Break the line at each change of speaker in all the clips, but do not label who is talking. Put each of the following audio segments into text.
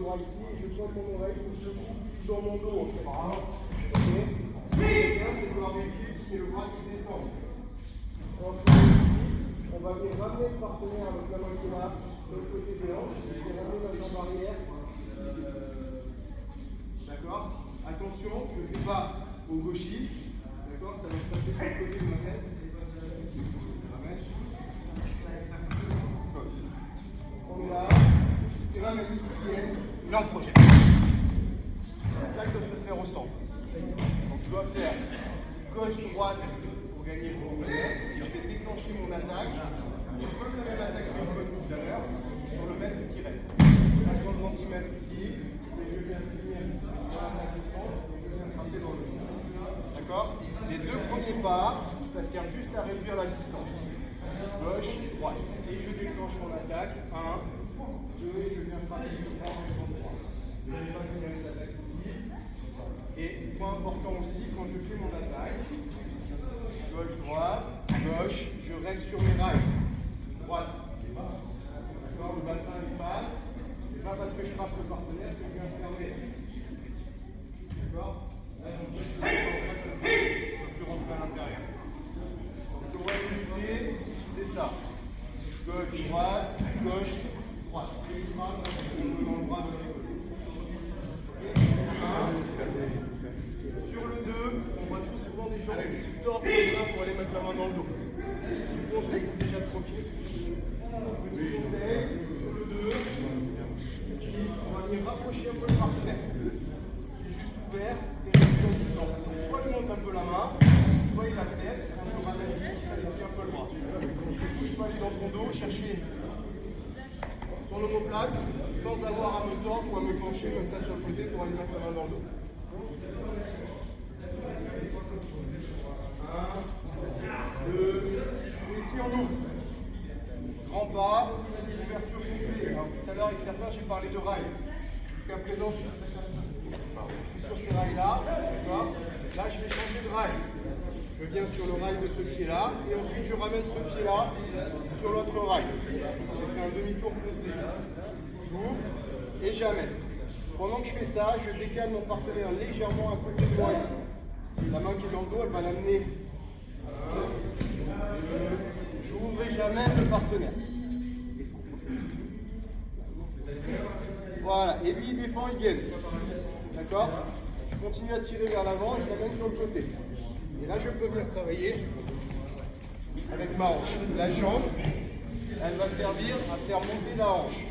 bras ici et je sens mon oreille, je me secoue dans mon dos en fait. Ok. Bien, c'est de garder le pied et le bras qui descend. Donc, on va venir ramener le partenaire avec la main qui est là, de l'autre côté des hanches, et ramener la jambe arrière. D'accord. Attention, je ne fais pas au gauchis. D'accord. Ça va se passer sur le côté de ma fesse. On est là. Et là, ma discipline, là on projette. L'attaque doit se faire au centre. Donc je dois faire gauche-droite pour gagner le partenaire. Je vais déclencher mon attaque. Je peux faire même l'attaque que tout à l'heure sur le mètre qui reste. 50 cm ici. Et je viens finir dans l'attaque au centre. Et je viens frapper dans le dos. D'accord. Les deux premiers pas, ça sert juste à réduire la distance. Gauche, droite. Et je déclenche mon attaque. 1, 2, et je viens frapper sur le droit. Je vais pas finir les attaques ici. Et point important aussi, quand je fais mon attaque, gauche, droite, gauche, je reste sur mes rails. Droite. D'accord, le bassin il passe. C'est pas parce que je frappe le partenaire que je viens fermer. D'accord. Là, je peux plus rentrer à l'intérieur. Donc le résultat, c'est ça. Gauche, droite, gauche, droite. Et il frappe dans le bras de l'autre côté. Sur le 2, on voit tout souvent des gens qui se tordent comme ça pour aller mettre la main dans le dos. Du coup, on se retrouve déjà de profil. Petit conseil, sur le 2, on va venir rapprocher un peu le partenaire. Il est juste ouvert et réduit la distance. Soit il monte un peu la main, soit il accepte. Quand je ramène ici, il réduit un peu le bras. Je peux aller dans son dos, chercher son omoplate sans avoir à me tordre ou à me pencher comme ça sur le côté pour aller mettre la main dans le dos. 1, 2, et ici on ouvre. Grand pas, ouverture complète. Alors tout à l'heure avec certains j'ai parlé de rail. Jusqu'à présent je suis sur ces rails là, d'accord. Là je vais changer de rail. Je viens sur le rail de ce pied là et ensuite je ramène ce pied là sur l'autre rail. Je fais un demi-tour complet. J'ouvre et j'amène. Pendant que je fais ça, je décale mon partenaire légèrement à côté de moi ici. La main qui est dans le dos, elle va l'amener. J'ouvre et j'amène le partenaire. Voilà, et lui il défend, il gagne. D'accord. Je continue à tirer vers l'avant et je l'amène sur le côté. Et là je peux venir travailler avec ma hanche. La jambe, elle va servir à faire monter la hanche.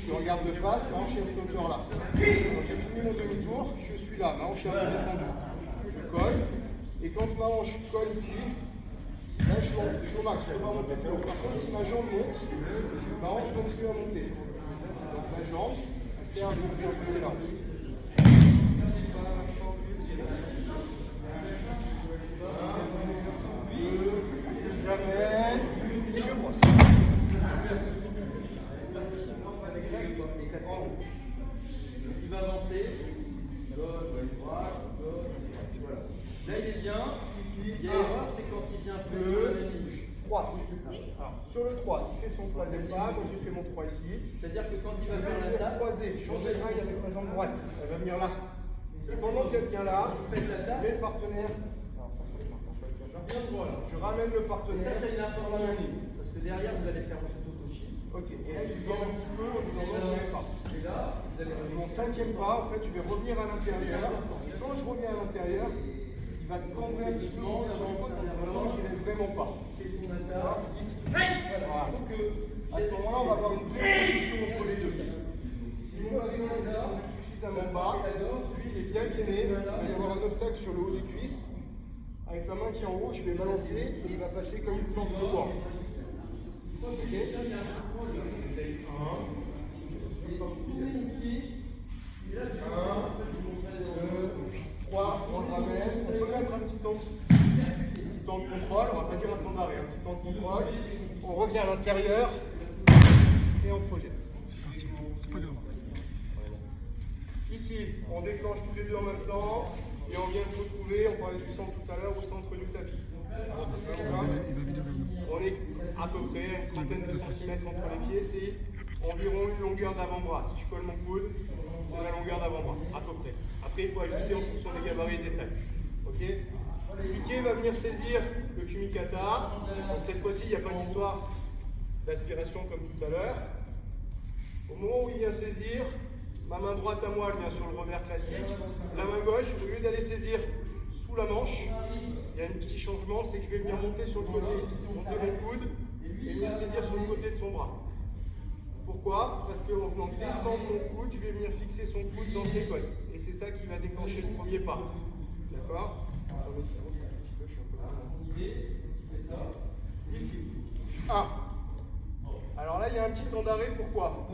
Je regarde de face, ma hanche est à cette hauteur là. Quand j'ai fini mon demi-tour, je suis là, ma hanche est un peu descendue. Je colle, et quand ma hanche colle ici, là je suis au max, je ne peux pas monter plus haut. Par contre, si ma jambe monte, ma hanche continue à monter. Donc la jambe, elle sert à faire pousser la hanche. J'amène, et je brosse.
Il va avancer. Gauche, droite, gauche, voilà. Là il est bien. Ici, l'erreur c'est quand il vient se mettre sur la ligne.
3. Alors, sur le 3, il fait son troisième pas. Moi j'ai fait mon 3 ici.
C'est-à-dire que quand il va faire l'attaque,
changer de rail avec ma jambe droite. Elle va venir là. Et pendant qu'elle vient là, je mets le partenaire. Je ramène le partenaire.
Ça c'est une information. Parce que derrière vous allez faire votre autochi.
Ok, et là je viens un petit peu,
et là, vous allez
mon cinquième pas, en fait, je vais revenir à l'intérieur. Et quand je reviens à l'intérieur, il va cambrer un petit peu mon avance. Vraiment, je n'irai vraiment pas. Ici. Voilà. Donc, à ce moment-là, on va avoir une vraie position entre les deux. Si mon bassin est suffisamment bas, lui, il est bien gainé. Il va y avoir un obstacle sur le haut des cuisses. Avec la main qui est en haut, je vais balancer et il va passer comme une planche de bois. Ok. 1, 2, 3, on le ramène. On peut mettre un petit temps de contrôle, on va pas dire un temps d'arrêt, un petit temps de contrôle. On revient à l'intérieur et on projette. Ici, on déclenche tous les deux en même temps et on vient se retrouver, on parlait du centre tout à l'heure, au centre du tapis. On est à peu près une trentaine de centimètres entre les pieds. environ une longueur d'avant-bras. Si je colle mon coude, c'est la longueur d'avant-bras, à peu près. Après, il faut ajuster en fonction des gabarits et des tailles. Ok? L'uke va venir saisir le kumikata. Donc cette fois-ci, il n'y a pas d'histoire d'aspiration comme tout à l'heure. Au moment où il vient saisir, ma main droite à moi, elle vient sur le revers classique. La main gauche, au lieu d'aller saisir sous la manche, il y a un petit changement, c'est que je vais venir monter sur le côté, monter mon coude et venir saisir sur le côté de son bras. Pourquoi? Parce qu'en venant descendre mon coude, je vais venir fixer son coude dans ses côtes. Et c'est ça qui va déclencher le premier pas. D'accord? Ici. 1. Alors là, il y a un petit temps d'arrêt. Pourquoi?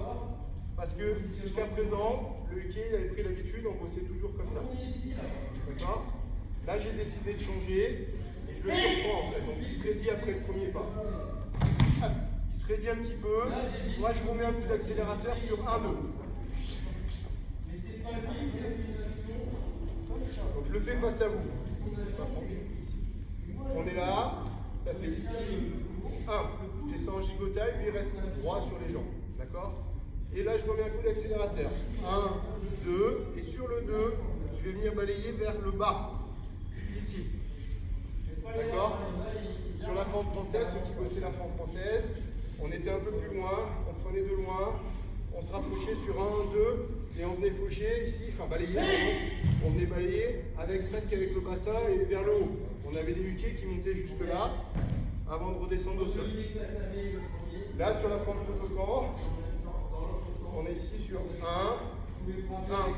Parce que jusqu'à présent, le uke, il avait pris l'habitude, on bossait toujours comme ça. D'accord? Là, j'ai décidé de changer et je le surprends en fait. Donc, il se raidit après le premier pas. Il se raidit un petit peu. Moi, je remets un coup d'accélérateur sur 1, 2. Donc, je le fais face à vous. On est là. Ça fait ici 1. Je descends en gigotaille, lui il reste droit sur les jambes. D'accord? Et là, je remets un coup d'accélérateur. 1, 2. Et sur le 2, je vais venir balayer vers le bas. Ici. D'accord? Sur la fente française, ceux qui bossaient la fente française, on était un peu plus loin, on prenait de loin, on se rapprochait sur 1, 2, et on venait faucher ici, enfin balayer, on venait balayer presque avec le bassin et vers le haut. On avait des ukés qui montaient jusque là, avant de redescendre au sol. Là, sur la fente Kotokan, on est ici sur 1,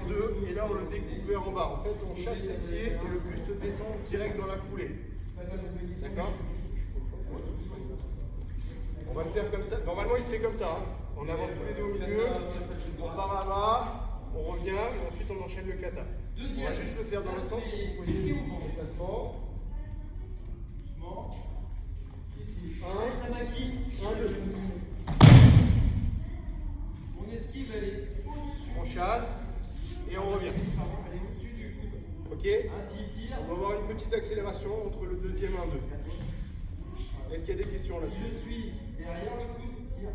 2, et là on le découpe vers en bas. En fait, on chasse les pieds et le buste descend direct dans la foulée. D'accord? On va le faire comme ça. Normalement, il se fait comme ça. Hein. On avance tous les deux au milieu, on part là-bas, on revient, et ensuite on enchaîne le kata. On va juste le faire dans le sens pour que vous voyez le déplacement. Ici, 1, 2.
On esquive, elle est au-dessus.
On chasse et on revient.
Elle est au-dessus du coude.
Ok?
Ainsi, il tire.
On va avoir une petite accélération entre le deuxième et un 2. Est-ce qu'il y a des questions là-dessus?
Je suis derrière le coude, tire.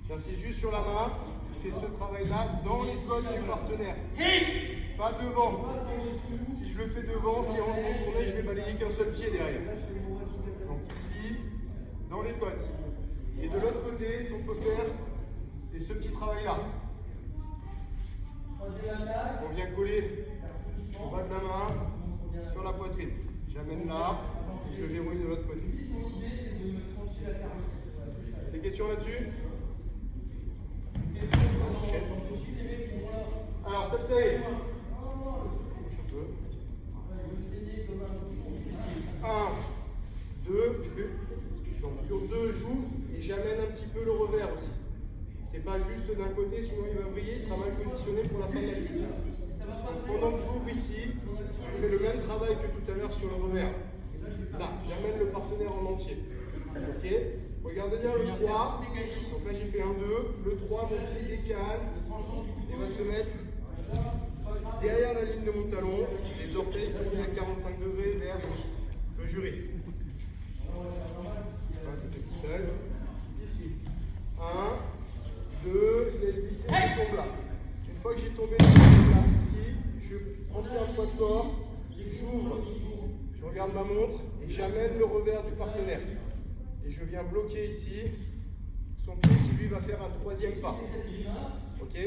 J'insiste juste sur la main. Je fais ce travail-là dans les côtes du partenaire. Pas devant. Si je le fais devant, si on se retourner, je vais balayer qu'un seul pied derrière. Donc ici, dans les côtes. Et de l'autre côté, ce qu'on peut faire, c'est ce petit travail-là. On vient coller au bas de la main sur la poitrine. J'amène là et je le verrouille de l'autre côté. Des questions là-dessus? Alors, cette série. 1, 2. Donc, sur 2, j'ouvre et j'amène un petit peu le revers aussi. C'est pas juste d'un côté, sinon il va briller, il sera mal conditionné pour la fin de la chute. Donc, pendant que j'ouvre ici, je fais le même travail que tout à l'heure sur le revers. Là, j'amène le partenaire en entier. Ok? Regardez bien le 3. Donc là, j'ai fait 1, 2. Le 3, mon pied décale. Il va se mettre derrière la ligne de mon talon. Les orteils tournés à 45 degrés vers le jury. Seul. Ici. 1, 2. Je laisse glisser. Je tombe là. Une fois que j'ai tombé là, ici, je transfère le poids de corps. J'ouvre. Je regarde ma montre et j'amène le revers du partenaire. Et je viens bloquer ici son pied qui lui va faire un troisième pas. Ok?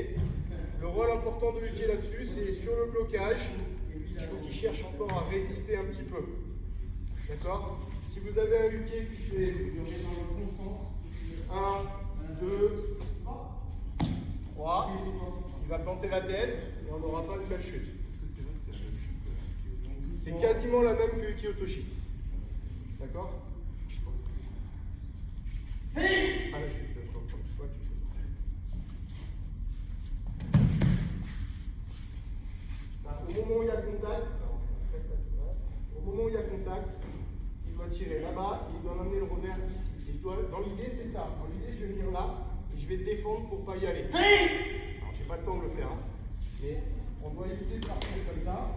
Le rôle important de l'uke là-dessus, c'est sur le blocage, il faut qu'il cherche encore à résister un petit peu. D'accord? Si vous avez un uke qui fait 1, 2, 3, il va planter la tête et on n'aura pas une belle chute. C'est quasiment la même que uke otoshi. D'accord? Ah là, je suis sur le point. Toi, tu fais. Au moment où il y a contact, il doit tirer là-bas et il doit amener le revers ici. Et dans l'idée, c'est ça. Dans l'idée, je vais venir là et je vais défendre pour ne pas y aller. Alors, j'ai pas le temps de le faire, hein, mais on doit éviter de partir comme ça,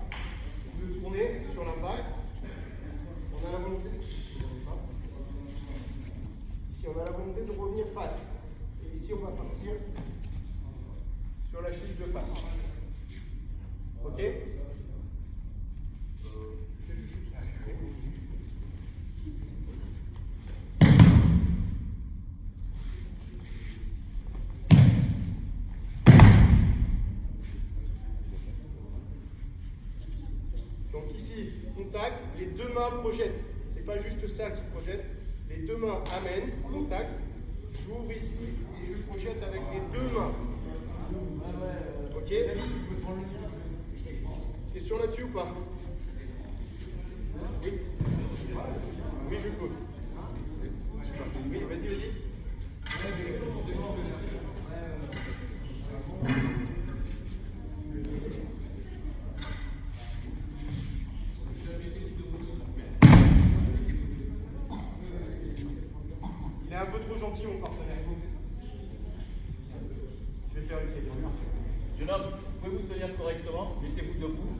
de tourner sur l'impact. On a la volonté. Ici, on a la volonté de revenir face. Et ici, on va deux mains projettent. C'est pas juste ça qui projette. Les deux mains amènent, contact. J'ouvre ici et je projette avec les deux mains. Ok? Question là-dessus ou pas? Oui? Oui, je peux. Oui, vas-y, vas-y. Il est un peu trop gentil, mon partenaire. Je vais faire une question.
Jeune homme, pouvez-vous tenir correctement? Mettez-vous debout.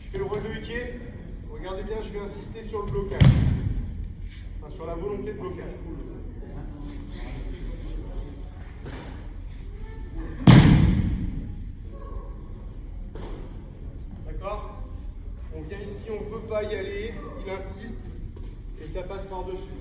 Je fais le relevé du pied. Regardez bien, je vais insister sur le blocage. Enfin, sur la volonté de blocage. D'accord? On vient ici, on ne veut pas y aller. Il insiste. Et ça passe par-dessus.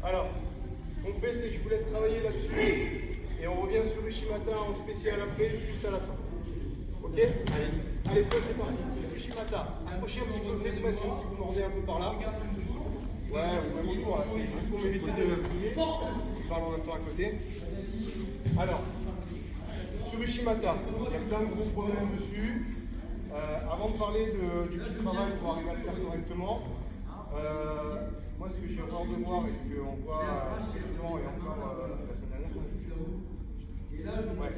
Alors, ce qu'on fait, c'est que je vous laisse travailler là-dessus et on revient sur le Shimata en spécial après, juste à la fin. Ok? Allez, feu, c'est parti. Le Shimata, approchez un petit peu, venez vous mettre comme si vous mordez un peu par là. Ouais, ou même autour, c'est juste pour m'éviter de fouiller. Je parle en même temps à côté. Alors, sur le Shimata, il y a plein de gros problèmes dessus. Avant de parler du petit travail pour arriver à le faire correctement, moi, ce que j'ai encore de voir et ce qu'on voit assez souvent, et encore c'est la semaine dernière, ouais.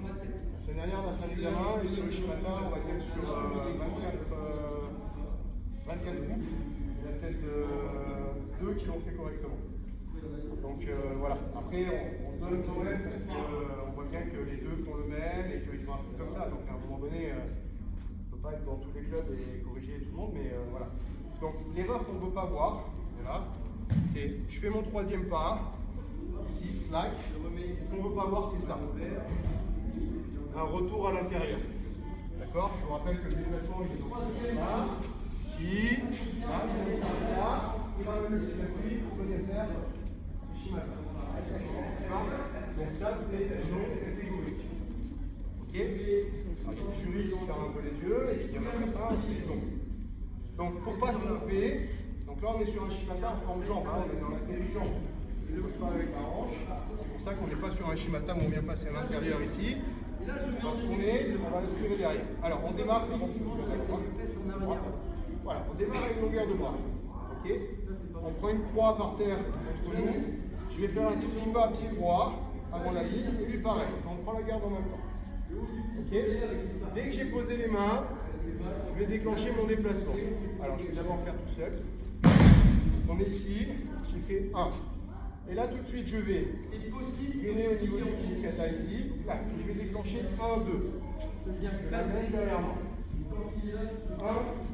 La semaine dernière, on a fait un examen et sur le Shimata, on va dire sur 24 groupes, il y en a peut-être 2 qui l'ont fait correctement. Donc voilà, après on se donne quand même parce qu'on voit bien que les deux font le même et qu'ils font un peu comme ça. Donc à un moment donné, on ne peut pas être dans tous les clubs et corriger tout le monde, mais voilà. Donc l'erreur qu'on ne veut pas voir, voilà, c'est je fais mon troisième pas, ici, flag, ce qu'on ne veut pas voir c'est ça. Un retour à l'intérieur. D'accord? Je vous rappelle que le déplacement il est là, ici, là, il va le pied d'appui pour venir faire le Shimata. Donc ça c'est non catégorique. Ok? Alors, il y a des jurys qui ferment un peu les yeux et il y en a certains aussi qui ont. Donc il ne faut pas se tromper. Donc là on est sur un Shimata en forme jambe, hein, on est dans la série jambe. Je ne le pas avec la hanche. C'est pour ça qu'on n'est pas sur un Shimata où on vient passer à l'intérieur ici. On va tourner, on va respirer derrière. Alors on démarre. Voilà, on démarre avec une longueur de bras. Ok? On prend une croix par terre entre nous. Je vais faire un tout petit pas à pied droit avant la ligne et lui pareil. On prend la garde en même temps. Ok? Dès que j'ai posé les mains, je vais déclencher mon déplacement. Alors je vais d'abord faire tout seul. On est ici, j'ai fait 1. Et là tout de suite je vais gainer au niveau du kata ici. Là, je vais déclencher 1, 2. Je la mets derrière moi. 1,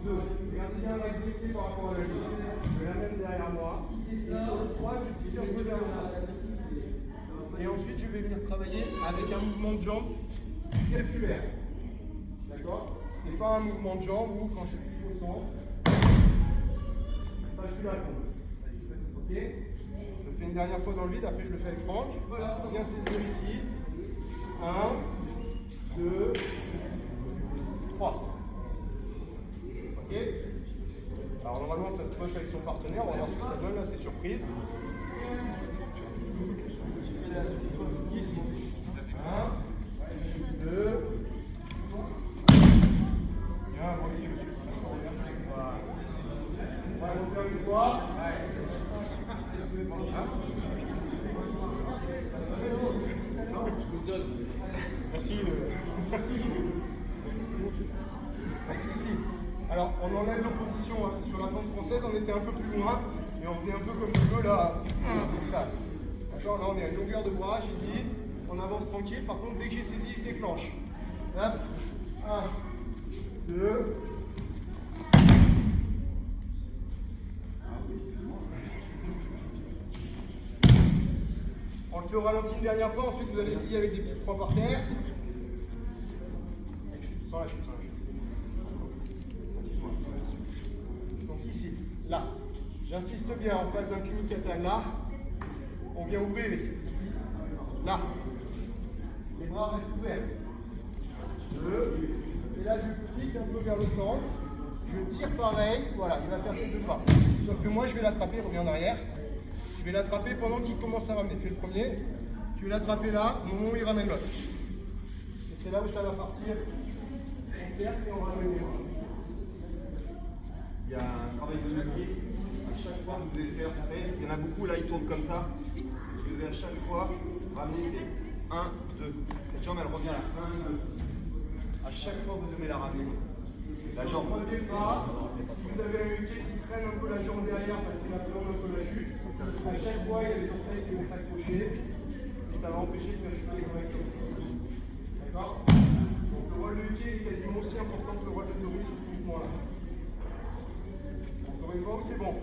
2. Regardez bien l'activité par rapport à la ligne. Je la mets derrière moi. Et sur le 3, je tire un peu vers le centre. Et ensuite je vais venir travailler avec un mouvement de jambe circulaire. D'accord? C'est pas un mouvement de jambe où quand je suis au centre, pas celui-là. Ok? Je le fais une dernière fois dans le vide, après je le fais avec Franck. Bien saisir ici. 1, 2, 3. Ok? Alors normalement ça se pose avec son partenaire, on va voir ce que ça donne là, c'est surprise. Ici. 1, 2, bien, voyez monsieur. On va le faire une fois. Merci. Ici. Alors, on enlève l'opposition. Hein. Sur la fente française, on était un peu plus loin. Et on venait un peu comme je veux là. Comme ça. D'accord? Là, on est à une longueur de bras. J'ai dit, on avance tranquille. Par contre, dès que j'ai saisi, je déclenche. Hop. 1, 2. On le fait au ralenti une dernière fois, ensuite vous allez essayer avec des petites croix par terre. Sans la chute, sans la chute. J'insiste bien, on passe d'un kumikata là, on vient ouvrir les là. Les bras restent ouverts. 2. Et là, je clique un peu vers le centre. Je tire pareil. Voilà, il va faire ses 2 pas. Sauf que moi, je vais l'attraper, reviens en arrière. Je vais l'attraper pendant qu'il commence à ramener. Fais le premier. Tu vais l'attraper là, au moment où il ramène l'autre. Et c'est là où ça va partir. On cercle et on ramène les bras.
Il y a un travail de levier. À chaque fois que vous devez faire, il y en a beaucoup là, ils tournent comme ça. Vous devez à chaque fois ramener ces 1, 2. Cette jambe, elle revient là. 1, 2. À chaque fois, vous devez la ramener. La jambe.
Troisième pas. Si vous avez un pied qui traîne un peu la jambe derrière parce qu'il appréhende un peu la chute, à chaque fois, il y a les orteils qui vont s'accrocher. Et ça va empêcher de faire chuter correctement. D'accord? Donc le rôle de pied est quasiment aussi important que le rôle de théorie sur ce mouvement-là. Encore une fois, c'est bon.